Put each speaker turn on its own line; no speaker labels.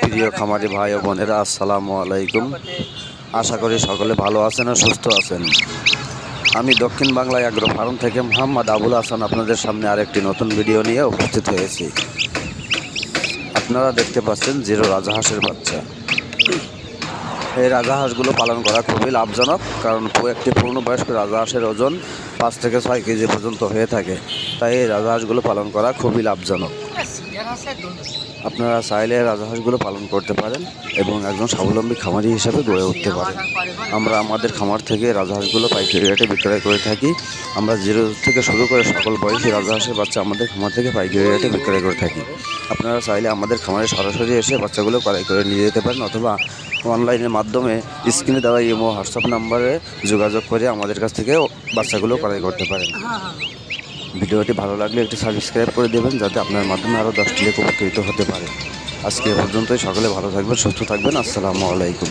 প্রিয় খামারি ভাই ও বোনেরা, আসসালামু আলাইকুম। আশা করি সকলে ভালো আছেন ও সুস্থ আছেন। আমি দক্ষিণ বাংলায় অ্যাগ্রো ফার্ম থেকে মোহাম্মদ আবুল হাসান আপনাদের সামনে আরেকটি নতুন ভিডিও নিয়ে উপস্থিত হয়েছি। আপনারা দেখতে পাচ্ছেন জিরো রাজাহাঁসের বাচ্চা। এই রাজাহাঁসগুলো পালন করা খুবই লাভজনক, কারণ একটি পূর্ণবয়স্ক রাজাহাঁসের ওজন 5 থেকে 6 কেজি পর্যন্ত হয়ে থাকে। তাই এই রাজাহাঁসগুলো পালন করা খুবই লাভজনক। আপনারা চাইলে রাজাহাঁসগুলো পালন করতে পারেন এবং একজন স্বাবলম্বী খামারি হিসাবে গড়ে উঠতে পারেন। আমরা আমাদের খামার থেকে রাজাহাঁসগুলো পাইকারি রেটে বিক্রয় করে থাকি। আমরা জিরো থেকে শুরু করে সকল বয়সী রাজাহাঁসের বাচ্চা আমাদের খামার থেকে পাইকারি রেটে বিক্রয় করে থাকি। আপনারা চাইলে আমাদের খামারে সরাসরি এসে বাচ্চাগুলো ক্রয় করে নিয়ে যেতে পারেন, অথবা অনলাইনের মাধ্যমে স্ক্রিনে দেওয়া ইমো হোয়াটসঅ্যাপ নাম্বারে যোগাযোগ করে আমাদের কাছ থেকে বাচ্চাগুলো ক্রয় করতে পারেন। ভিডিওটি ভালো লাগলে একটি সাবস্ক্রাইব করে দেবেন, যাতে আপনার মাধ্যমে আরও 10টি লোক উপকৃত হতে পারে। আজকে এ পর্যন্তই। সকলে ভালো থাকবেন, সুস্থ থাকবেন। আসসালামু আলাইকুম।